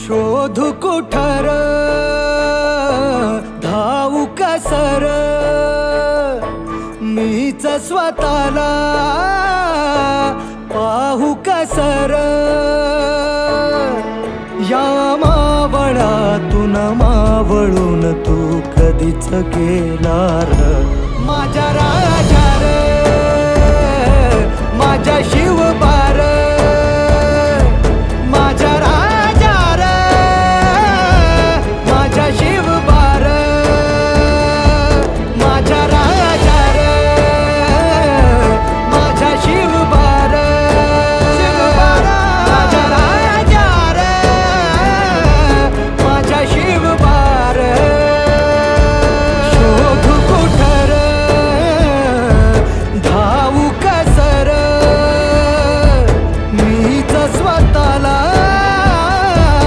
शोधू कुठर धावू कसर मीच स्वतःला पाहू कसर या मावळातून मावळून तू कधीच गेला र माझ्या राजा रे माझ्या शिव